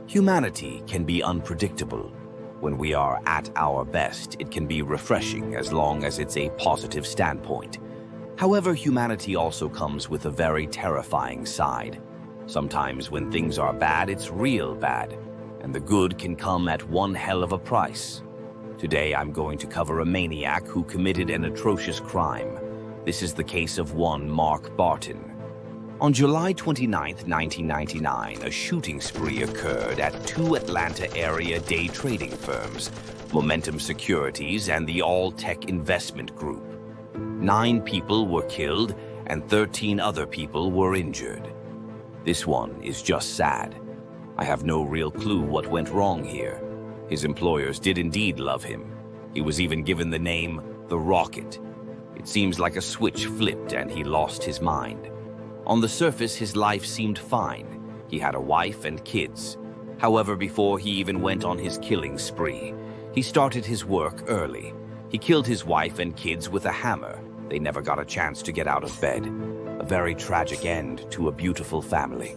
Humanity can be unpredictable. When we are at our best, it can be refreshing as long as it's a positive standpoint. However, humanity also comes with a very terrifying side. Sometimes when things are bad, it's real bad, and the good can come at one hell of a price. Today, I'm going to cover a maniac who committed an atrocious crime. This is the case of one Mark Barton. On July 29, 1999, a shooting spree occurred at two Atlanta area day trading firms, Momentum Securities and the All-Tech Investment Group. 9 people were killed and 13 other people were injured. This one is just sad. I have no real clue what went wrong here. His employers did indeed love him. He was even given the name the Rocket. It seems like a switch flipped and he lost his mind. On the surface, his life seemed fine. He had a wife and kids. However, before he even went on his killing spree, he started his work early. He killed his wife and kids with a hammer. They never got a chance to get out of bed. A very tragic end to a beautiful family.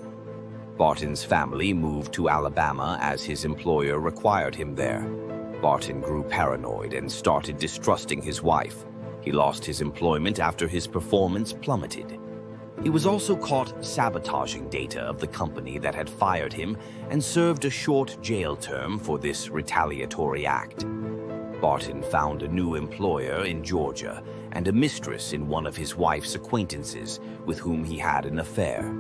Barton's family moved to Alabama as his employer required him there. Barton grew paranoid and started distrusting his wife. He lost his employment after his performance plummeted. He was also caught sabotaging data of the company that had fired him and served a short jail term for this retaliatory act. Barton found a new employer in Georgia and a mistress in one of his wife's acquaintances with whom he had an affair.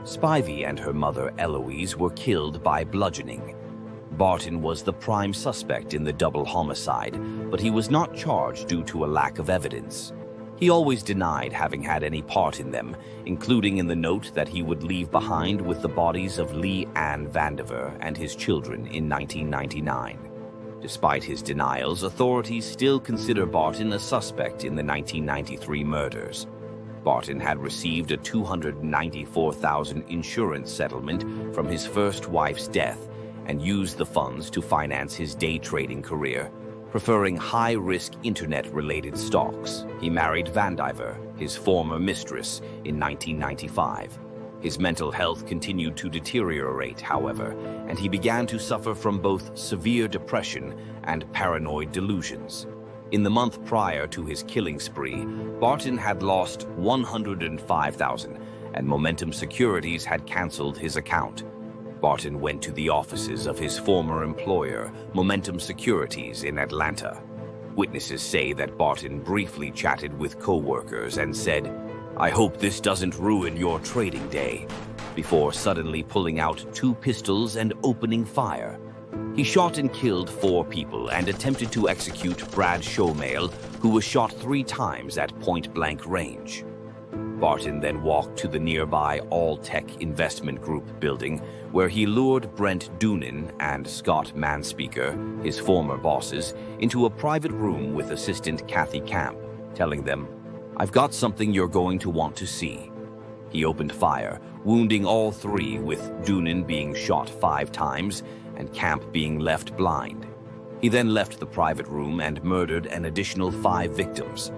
Spivey and her mother Eloise were killed by bludgeoning. Barton was the prime suspect in the double homicide, but he was not charged due to a lack of evidence. He always denied having had any part in them, including in the note that he would leave behind with the bodies of Lee Ann Vandiver and his children in 1999. Despite his denials, authorities still consider Barton a suspect in the 1993 murders. Barton had received a $294,000 insurance settlement from his first wife's death and used the funds to finance his day trading career, preferring high-risk internet-related stocks. He married Vandiver, his former mistress, in 1995. His mental health continued to deteriorate, however, and he began to suffer from both severe depression and paranoid delusions. In the month prior to his killing spree, Barton had lost $105,000, and Momentum Securities had canceled his account. Barton went to the offices of his former employer, Momentum Securities, in Atlanta. Witnesses say that Barton briefly chatted with co-workers and said, "I hope this doesn't ruin your trading day," before suddenly pulling out 2 pistols and opening fire. He shot and killed 4 people and attempted to execute Brad Showmail, who was shot 3 times at point-blank range. Barton then walked to the nearby All-Tech Investment Group building, where he lured Brent Doonan and Scott Manspeaker, his former bosses, into a private room with assistant Kathy Camp, telling them, "I've got something you're going to want to see." He opened fire, wounding all 3, with Doonan being shot 5 times and Camp being left blind. He then left the private room and murdered an additional 5 victims.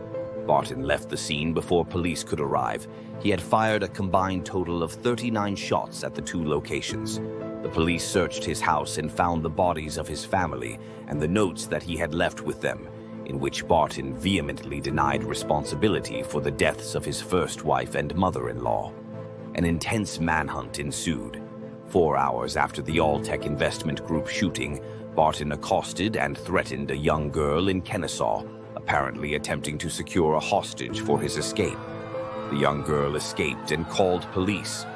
Barton left the scene before police could arrive. He had fired a combined total of 39 shots at the 2 locations. The police searched his house and found the bodies of his family and the notes that he had left with them, in which Barton vehemently denied responsibility for the deaths of his first wife and mother-in-law. An intense manhunt ensued. 4 hours after the All-Tech Investment Group shooting, Barton accosted and threatened a young girl in Kennesaw, apparently attempting to secure a hostage for his escape. The young girl escaped and called police.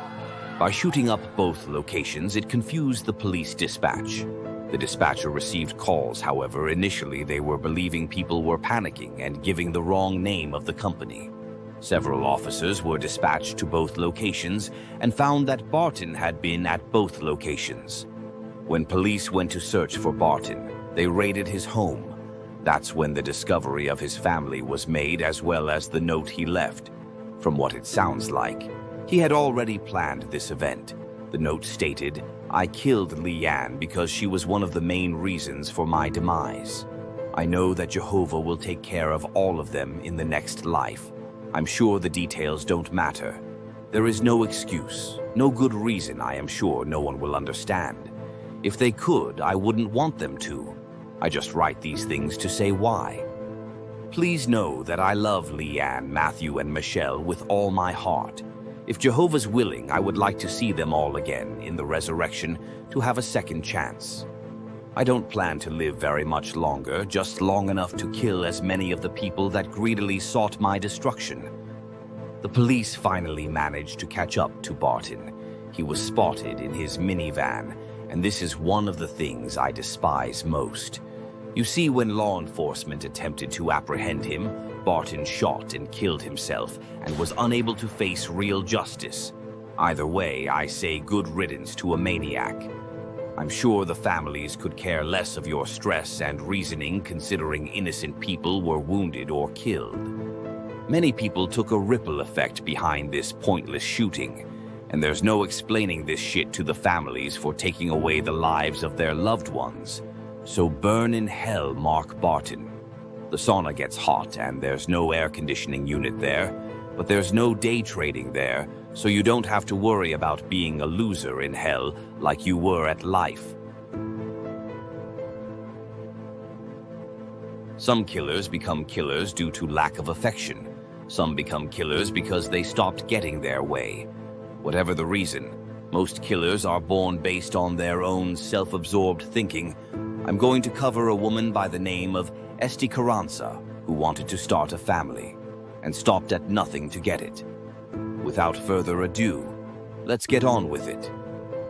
By shooting up both locations, it confused the police dispatch. The dispatcher received calls, however, initially they were believing people were panicking and giving the wrong name of the company. Several officers were dispatched to both locations and found that Barton had been at both locations. When police went to search for Barton, they raided his home. That's when the discovery of his family was made, as well as the note he left. From what it sounds like, he had already planned this event. The note stated, "I killed Lee Ann because she was one of the main reasons for my demise. I know that Jehovah will take care of all of them in the next life. I'm sure the details don't matter. There is no excuse, no good reason I am sure no one will understand. If they could, I wouldn't want them to. I just write these things to say why. Please know that I love Leanne, Matthew, and Michelle with all my heart. If Jehovah's willing, I would like to see them all again in the resurrection to have a second chance. I don't plan to live very much longer, just long enough to kill as many of the people that greedily sought my destruction. The police finally managed to catch up to Barton. He was spotted in his minivan, and this is one of the things I despise most. You see, when law enforcement attempted to apprehend him, Barton shot and killed himself and was unable to face real justice. Either way, I say good riddance to a maniac. I'm sure the families could care less of your stress and reasoning considering innocent people were wounded or killed. Many people took a ripple effect behind this pointless shooting, and there's no explaining this shit to the families for taking away the lives of their loved ones. So burn in hell, Mark Barton. The sauna gets hot and there's no air conditioning unit there, but there's no day trading there, so you don't have to worry about being a loser in hell like you were at life. Some killers become killers due to lack of affection. Some become killers because they stopped getting their way. Whatever the reason, most killers are born based on their own self-absorbed thinking. I'm going to cover a woman by the name of Esti Carranza, who wanted to start a family, and stopped at nothing to get it. Without further ado, let's get on with it.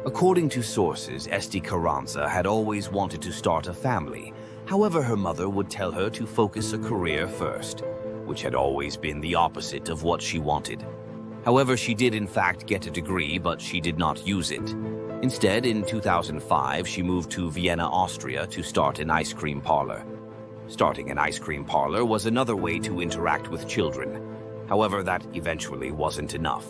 According to sources, Esti Carranza had always wanted to start a family. However, her mother would tell her to focus a career first, which had always been the opposite of what she wanted. However, she did in fact get a degree, but she did not use it. Instead, in 2005, she moved to Vienna, Austria to start an ice cream parlor. Starting an ice cream parlor was another way to interact with children. However, that eventually wasn't enough.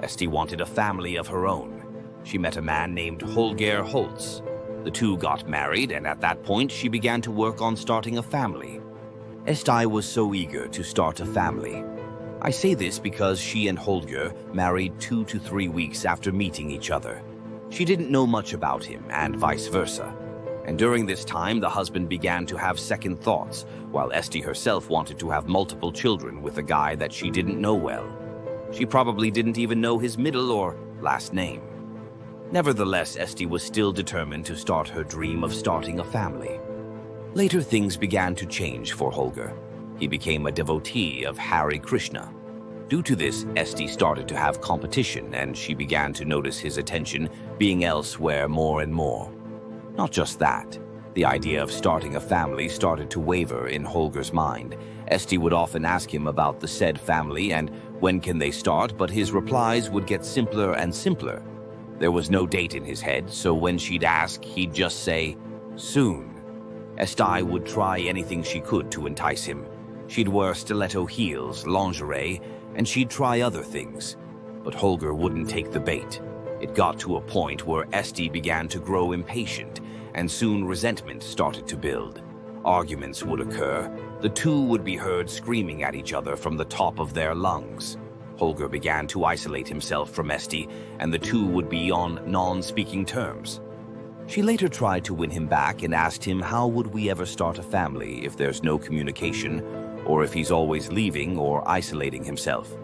Esti wanted a family of her own. She met a man named Holger Holtz. The two got married, and at that point, she began to work on starting a family. Esti was so eager to start a family. I say this because she and Holger married 2 to 3 weeks after meeting each other. She didn't know much about him, and vice versa. And during this time, the husband began to have second thoughts, while Esti herself wanted to have multiple children with a guy that she didn't know well. She probably didn't even know his middle or last name. Nevertheless, Esti was still determined to start her dream of starting a family. Later, things began to change for Holger. He became a devotee of Hare Krishna. Due to this, Esti started to have competition, and she began to notice his attention being elsewhere more and more. Not just that. The idea of starting a family started to waver in Holger's mind. Esti would often ask him about the said family and when can they start, but his replies would get simpler and simpler. There was no date in his head, so when she'd ask, he'd just say, soon. Esti would try anything she could to entice him. She'd wear stiletto heels, lingerie, and she'd try other things. But Holger wouldn't take the bait. It got to a point where Esti began to grow impatient, and soon resentment started to build. Arguments would occur. The two would be heard screaming at each other from the top of their lungs. Holger began to isolate himself from Esti, and the two would be on non-speaking terms. She later tried to win him back and asked him how would we ever start a family if there's no communication, or if he's always leaving or isolating himself.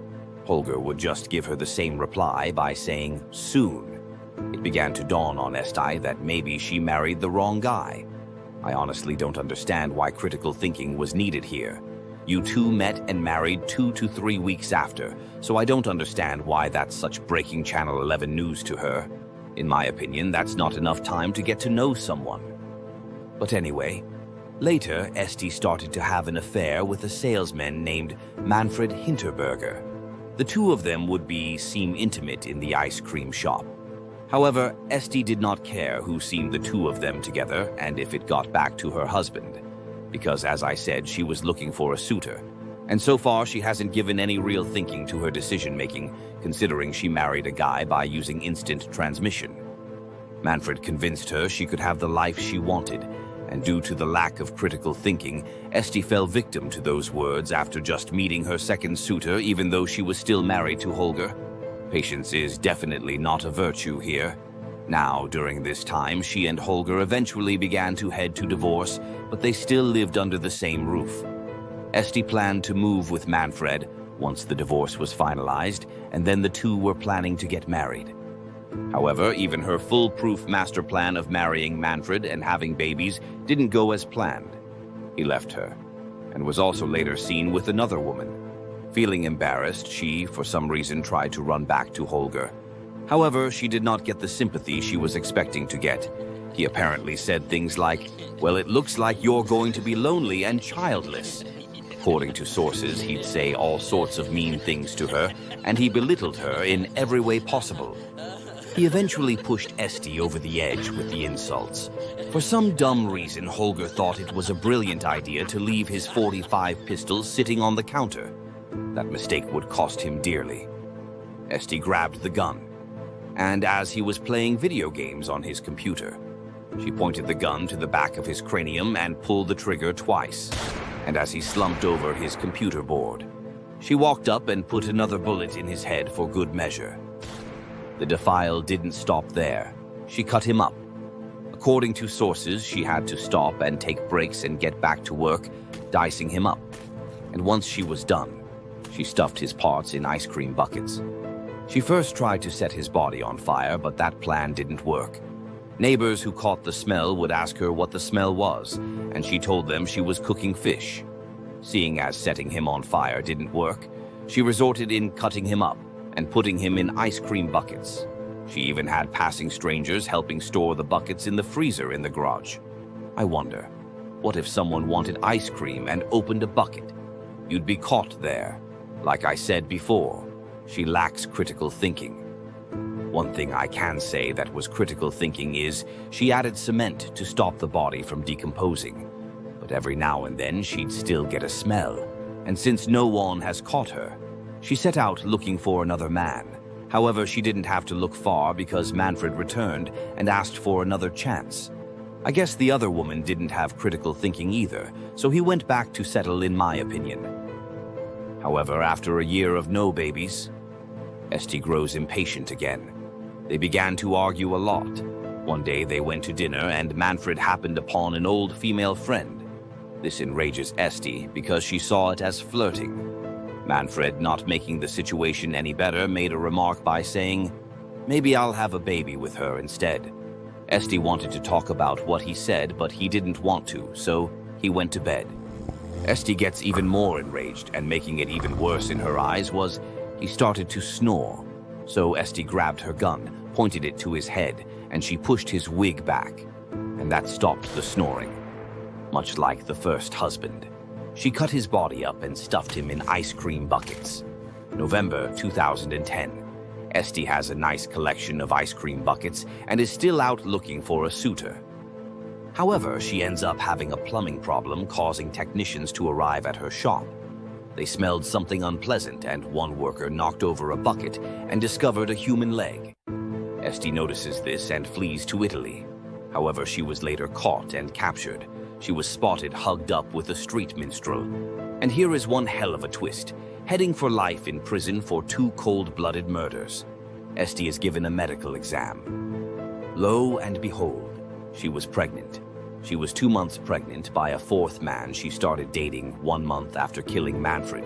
Holger would just give her the same reply by saying, soon. It began to dawn on Esti that maybe she married the wrong guy. I honestly don't understand why critical thinking was needed here. You two met and married 2 to 3 weeks after, so I don't understand why that's such breaking Channel 11 news to her. In my opinion, that's not enough time to get to know someone. But anyway, later, Esti started to have an affair with a salesman named Manfred Hinterberger. The two of them would seem intimate in the ice cream shop. However, Esti did not care who seen the two of them together and if it got back to her husband, because as I said, she was looking for a suitor. And so far, she hasn't given any real thinking to her decision-making, considering she married a guy by using instant transmission. Manfred convinced her she could have the life she wanted, and due to the lack of critical thinking, Esti fell victim to those words after just meeting her second suitor, even though she was still married to Holger. Patience is definitely not a virtue here. Now, during this time, she and Holger eventually began to head to divorce, but they still lived under the same roof. Esti planned to move with Manfred once the divorce was finalized, and then the two were planning to get married. However, even her foolproof master plan of marrying Manfred and having babies didn't go as planned. He left her, and was also later seen with another woman. Feeling embarrassed, she, for some reason, tried to run back to Holger. However, she did not get the sympathy she was expecting to get. He apparently said things like, "Well, it looks like you're going to be lonely and childless." According to sources, he'd say all sorts of mean things to her, and he belittled her in every way possible. He eventually pushed Esti over the edge with the insults. For some dumb reason, Holger thought it was a brilliant idea to leave his .45 pistol sitting on the counter. That mistake would cost him dearly. Esti grabbed the gun, and as he was playing video games on his computer, she pointed the gun to the back of his cranium and pulled the trigger twice. And as he slumped over his computer board, she walked up and put another bullet in his head for good measure. The defile didn't stop there. She cut him up. According to sources, she had to stop and take breaks and get back to work, dicing him up. And once she was done, she stuffed his parts in ice cream buckets. She first tried to set his body on fire, but that plan didn't work. Neighbors who caught the smell would ask her what the smell was, and she told them she was cooking fish. Seeing as setting him on fire didn't work, she resorted in cutting him up and putting him in ice cream buckets. She even had passing strangers helping store the buckets in the freezer in the garage. I wonder, what if someone wanted ice cream and opened a bucket? You'd be caught there. Like I said before, she lacks critical thinking. One thing I can say that was critical thinking is she added cement to stop the body from decomposing. But every now and then she'd still get a smell, and since no one has caught her, she set out looking for another man. However, she didn't have to look far because Manfred returned and asked for another chance. I guess the other woman didn't have critical thinking either, so he went back to settle, in my opinion. However, after a year of no babies, Esti grows impatient again. They began to argue a lot. One day they went to dinner and Manfred happened upon an old female friend. This enrages Esti because she saw it as flirting. Manfred, not making the situation any better, made a remark by saying, "Maybe I'll have a baby with her instead." Esti wanted to talk about what he said, but he didn't want to, so he went to bed. Esti gets even more enraged, and making it even worse in her eyes was he started to snore. So Esti grabbed her gun, pointed it to his head, and she pushed his wig back. And that stopped the snoring. Much like the first husband, she cut his body up and stuffed him in ice cream buckets. November 2010. Esti has a nice collection of ice cream buckets and is still out looking for a suitor. However, she ends up having a plumbing problem, causing technicians to arrive at her shop. They smelled something unpleasant, and one worker knocked over a bucket and discovered a human leg. Esti notices this and flees to Italy. However, she was later caught and captured. She was spotted hugged up with a street minstrel. And here is one hell of a twist, heading for life in prison for 2 cold-blooded murders. Esti is given a medical exam. Lo and behold, she was pregnant. She was 2 months pregnant by a 4th man she started dating 1 month after killing Manfred.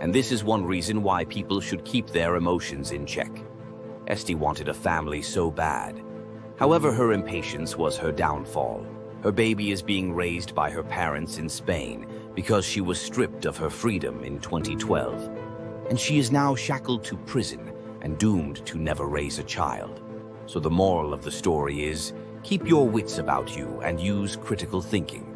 And this is one reason why people should keep their emotions in check. Esti wanted a family so bad. However, her impatience was her downfall. Her baby is being raised by her parents in Spain because she was stripped of her freedom in 2012. And she is now shackled to prison and doomed to never raise a child. So the moral of the story is, keep your wits about you and use critical thinking.